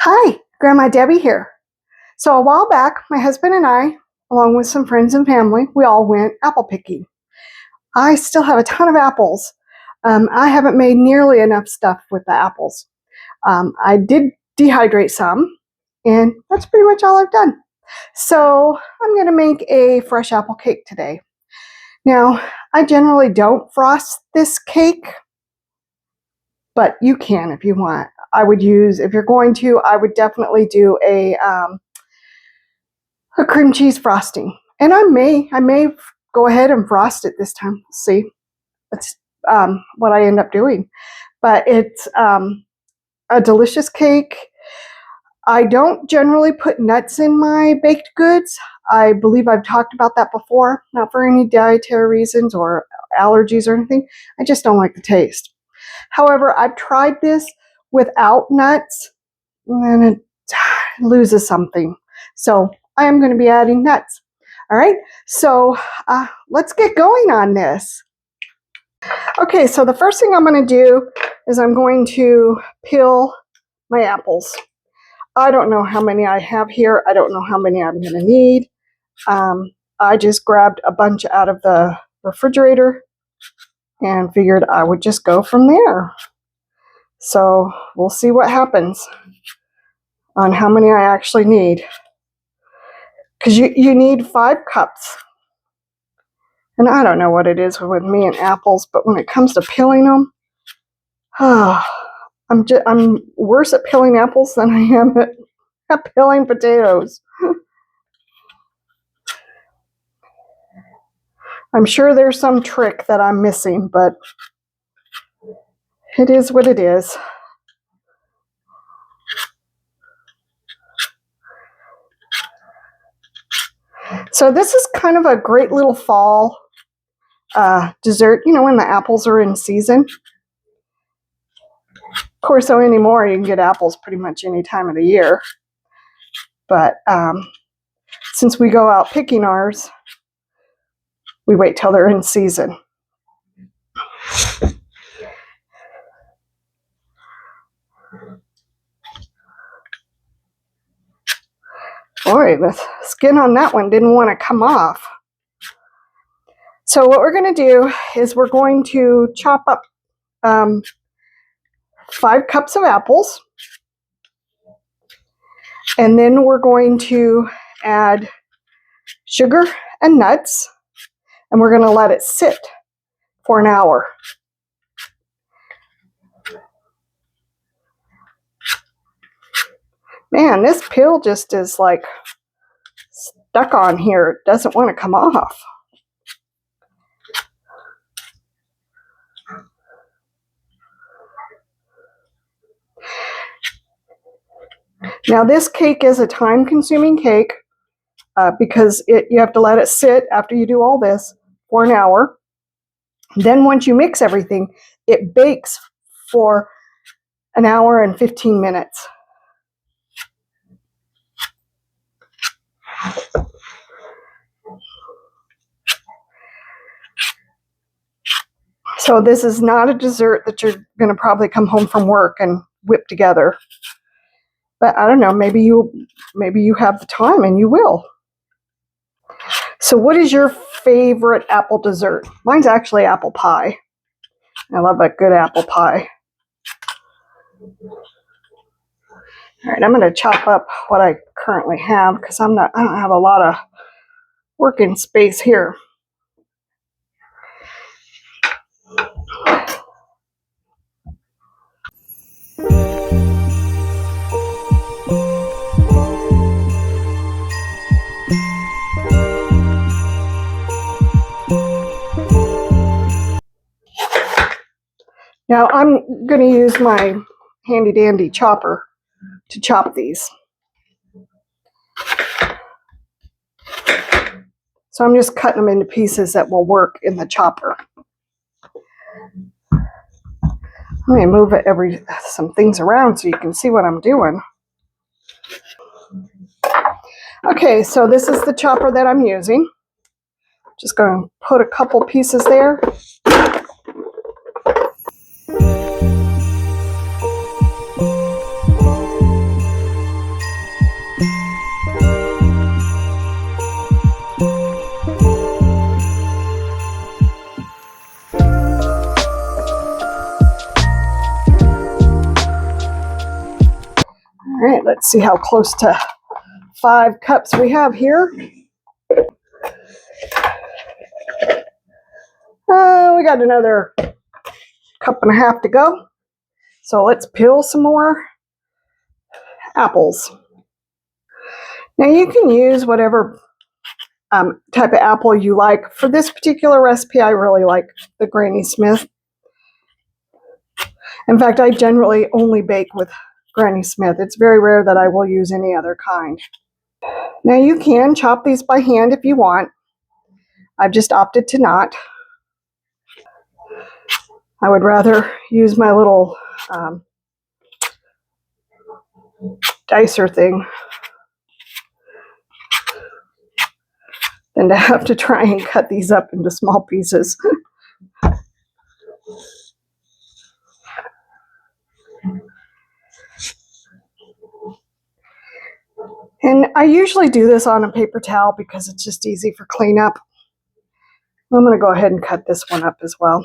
Hi, Grandma Debbie here. So a while back, my husband and I, along with some friends and family, we all went apple picking. I still have a ton of apples. I haven't made nearly enough stuff with the apples. I did dehydrate some, and that's pretty much all I've done. So I'm going to make a fresh apple cake today. Now, I generally don't frost this cake, but you can if you want. If you're going to, I would definitely do a cream cheese frosting. And I may go ahead and frost it this time. See, that's what I end up doing. But it's a delicious cake. I don't generally put nuts in my baked goods. I believe I've talked about that before, not for any dietary reasons or allergies or anything. I just don't like the taste. However, I've tried this without nuts, and it loses something. So I am going to be adding nuts. All right, so let's get going on this. Okay, so the first thing I'm going to do is I'm going to peel my apples. I don't know how many I have here. I don't know how many I'm going to need. I just grabbed a bunch out of the refrigerator and figured I would just go from there. So we'll see what happens on how many I actually need. Because you need 5 cups. And I don't know what it is with me and apples, but when it comes to peeling them, I'm worse at peeling apples than I am at peeling potatoes. I'm sure there's some trick that I'm missing, but it is what it is. So this is kind of a great little fall dessert, you know, when the apples are in season. Of course, so anymore, you can get apples pretty much any time of the year. But since we go out picking ours, we wait till they're in season. Boy, the skin on that one didn't want to come off. So what we're going to do is we're going to chop up 5 cups of apples. And then we're going to add sugar and nuts. And we're going to let it sit for an hour. Man, this peel just is like stuck on here. It doesn't want to come off. Now this cake is a time-consuming cake because you have to let it sit after you do all this for an hour. Then once you mix everything, it bakes for an hour and 15 minutes. So this is not a dessert that you're going to probably come home from work and whip together. But I don't know, maybe you have the time and you will. So what is your favorite apple dessert? Mine's actually apple pie. I love a good apple pie. All right, I'm going to chop up what I currently have because I don't have a lot of working space here. Now I'm going to use my handy dandy chopper to chop these. So I'm just cutting them into pieces that will work in the chopper. Let me move some things around so you can see what I'm doing. Okay, so this is the chopper that I'm using. Just going to put a couple pieces there. All right, let's see how close to 5 cups we have here. We got another 1.5 cups to go. So let's peel some more apples. Now you can use whatever type of apple you like. For this particular recipe, I really like the Granny Smith. In fact, I generally only bake with Granny Smith. It's very rare that I will use any other kind. Now you can chop these by hand if you want. I've just opted to not. I would rather use my little dicer thing than to have to try and cut these up into small pieces. And I usually do this on a paper towel because it's just easy for cleanup. I'm going to go ahead and cut this one up as well.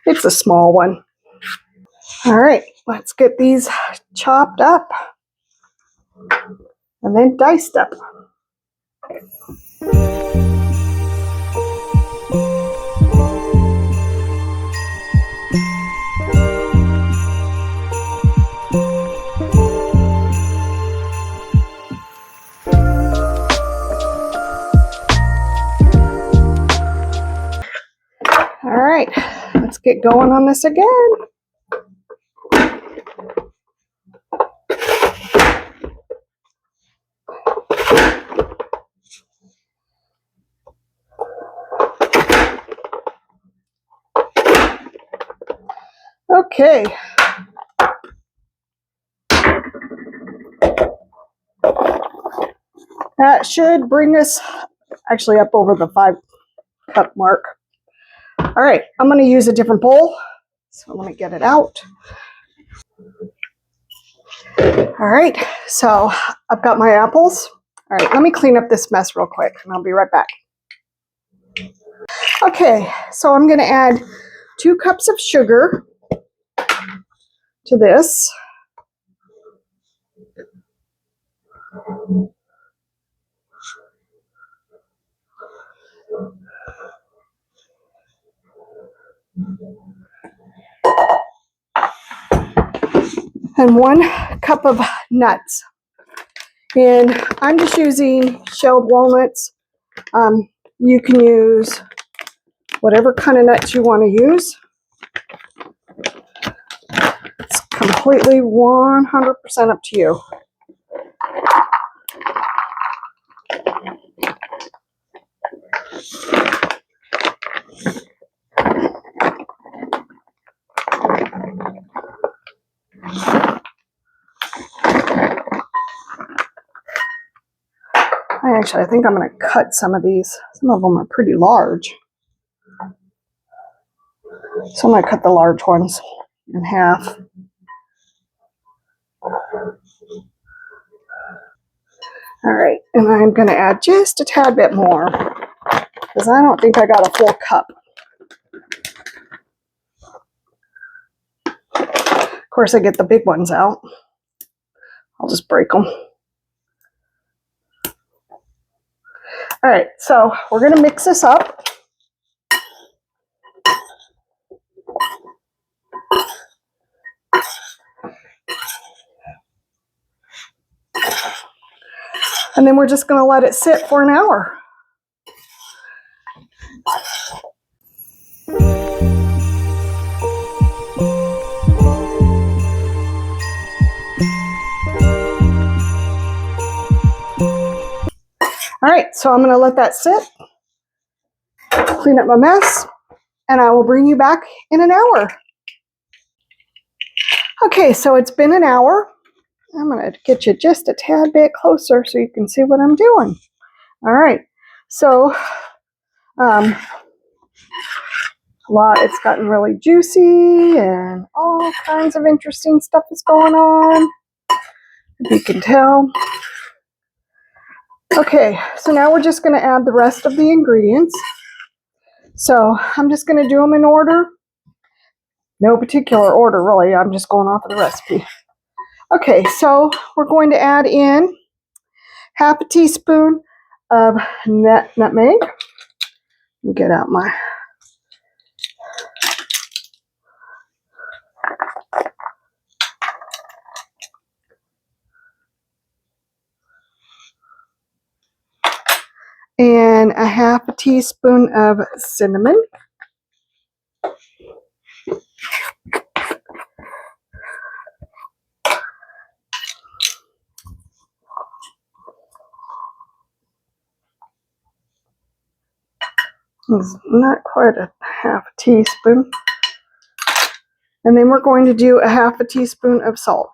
It's a small one. All right, let's get these chopped up and then diced up. All right, let's get going on this again. Okay. That should bring us actually up over the 5-cup mark. All right, I'm going to use a different bowl. So let me get it out. All right, so I've got my apples. All right, let me clean up this mess real quick and I'll be right back. Okay, so I'm going to add 2 cups of sugar to this. And 1 cup of nuts. And I'm just using shelled walnuts. You can use whatever kind of nuts you want to use. It's completely 100% up to you. I think I'm going to cut some of these. Some of them are pretty large. So I'm going to cut the large ones in half. All right, and I'm going to add just a tad bit more because I don't think I got a full cup. Of course, I get the big ones out. I'll just break them. All right, so we're going to mix this up. And then we're just going to let it sit for an hour. All right, so I'm going to let that sit, clean up my mess, and I will bring you back in an hour. Okay, so it's been an hour. I'm going to get you just a tad bit closer so you can see what I'm doing. All right, so it's gotten really juicy and all kinds of interesting stuff is going on, if you can tell. Okay, so now we're just going to add the rest of the ingredients. So I'm just going to do them in order. No particular order, really. I'm just going off of the recipe. Okay, so we're going to add in half a teaspoon of nutmeg. Get out my and a half a teaspoon of cinnamon. It's not quite a half a teaspoon. And then we're going to do a half a teaspoon of salt.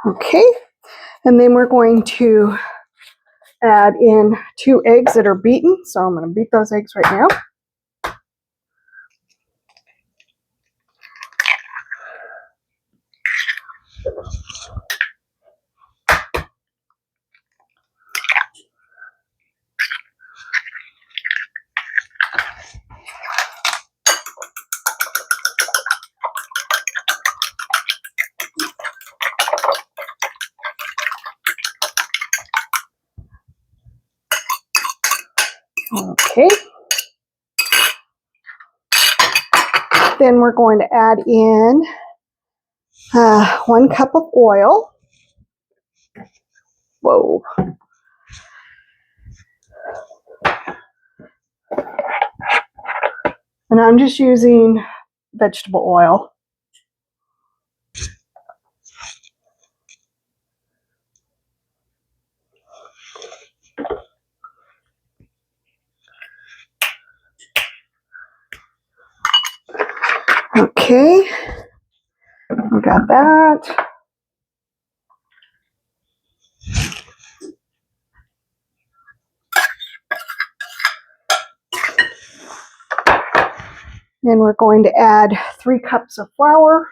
Okay, and then we're going to add in 2 eggs that are beaten. So I'm going to beat those eggs right now. Okay. Then we're going to add in 1 cup of oil. Whoa. And I'm just using vegetable oil. Okay, we got that. Then we're going to add 3 cups of flour.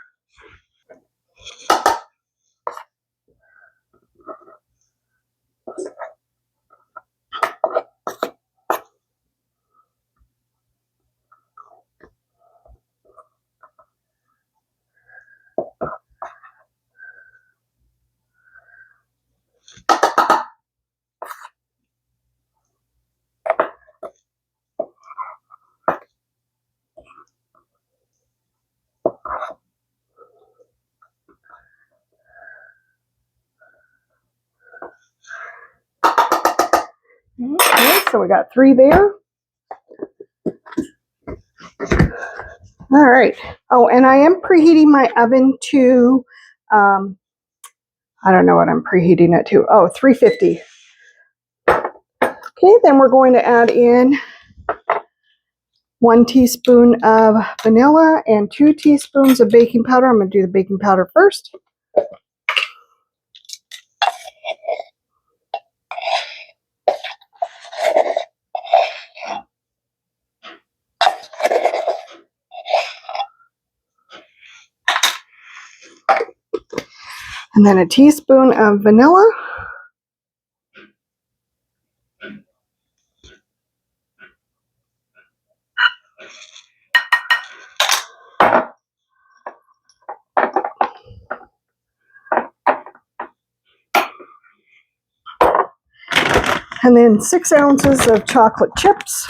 Okay, so we got 3 there. All right. Oh, and I am preheating my oven to, I don't know what I'm preheating it to. Oh, 350. Okay, then we're going to add in 1 teaspoon of vanilla and 2 teaspoons of baking powder. I'm going to do the baking powder first. And then a teaspoon of vanilla. And then 6 ounces of chocolate chips.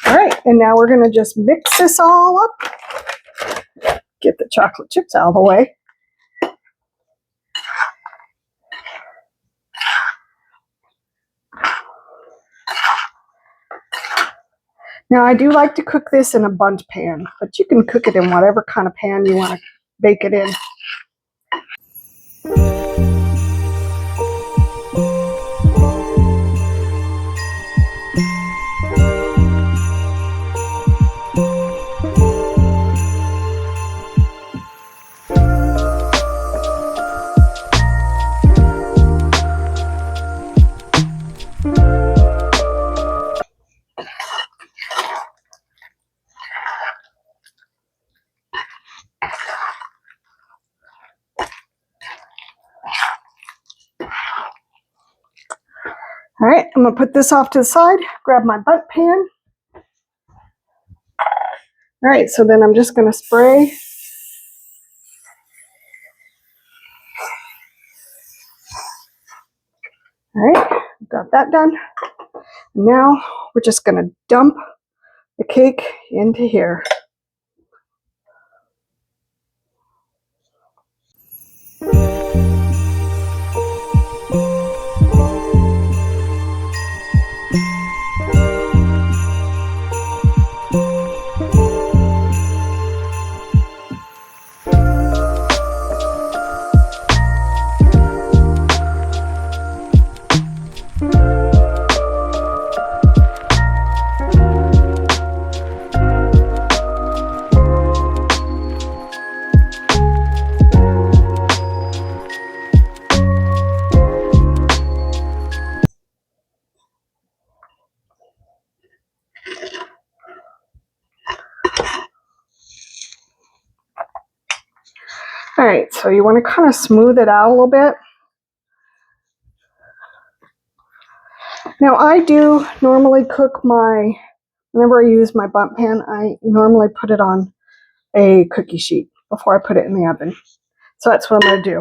All right, and now we're going to just mix this all up. Get the chocolate chips out of the way. Now, I do like to cook this in a bundt pan, but you can cook it in whatever kind of pan you want to bake it in. All right, I'm gonna put this off to the side, grab my bundt pan. All right, so then I'm just gonna spray. All right, got that done. Now we're just gonna dump the cake into here. All right, so you want to kind of smooth it out a little bit. Now I do normally cook whenever I use my bundt pan, I normally put it on a cookie sheet before I put it in the oven. So that's what I'm going to do.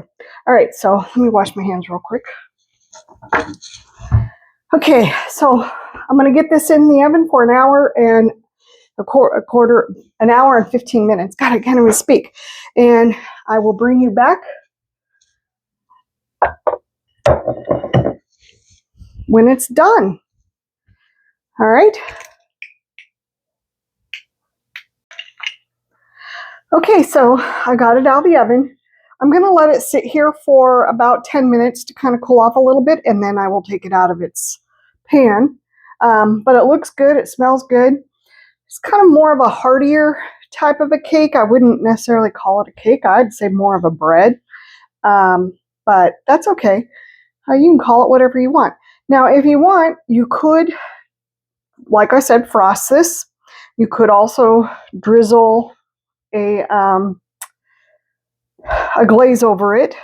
All right, so let me wash my hands real quick. Okay, so I'm going to get this in the oven for an hour and an hour and 15 minutes. God, I can't even speak. And I will bring you back when it's done. All right. Okay, so I got it out of the oven. I'm going to let it sit here for about 10 minutes to kind of cool off a little bit, and then I will take it out of its pan. But it looks good. It smells good. It's kind of more of a heartier type of a cake. I wouldn't necessarily call it a cake. I'd say more of a bread. But that's okay. You can call it whatever you want. Now, if you want, you could, like I said, frost this. You could also drizzle a glaze over it.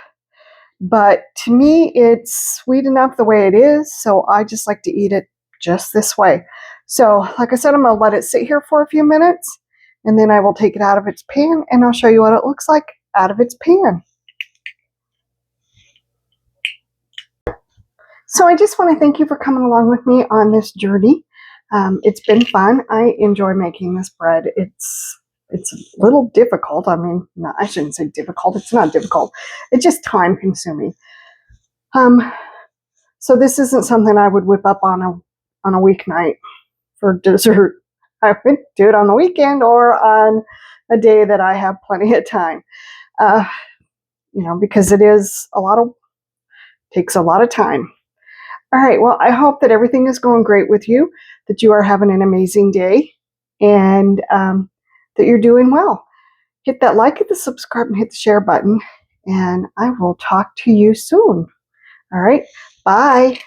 But to me, it's sweet enough the way it is, so I just like to eat it just this way. So, like I said, I'm going to let it sit here for a few minutes, and then I will take it out of its pan, and I'll show you what it looks like out of its pan. So I just want to thank you for coming along with me on this journey. It's been fun. I enjoy making this bread. It's a little difficult. I mean, no, I shouldn't say difficult. It's not difficult. It's just time consuming. So this isn't something I would whip up on a weeknight for dessert. I would do it on the weekend or on a day that I have plenty of time. Because takes a lot of time. All right, well, I hope that everything is going great with you, that you are having an amazing day, and that you're doing well. Hit that like, hit the subscribe, and hit the share button, and I will talk to you soon. All right, bye.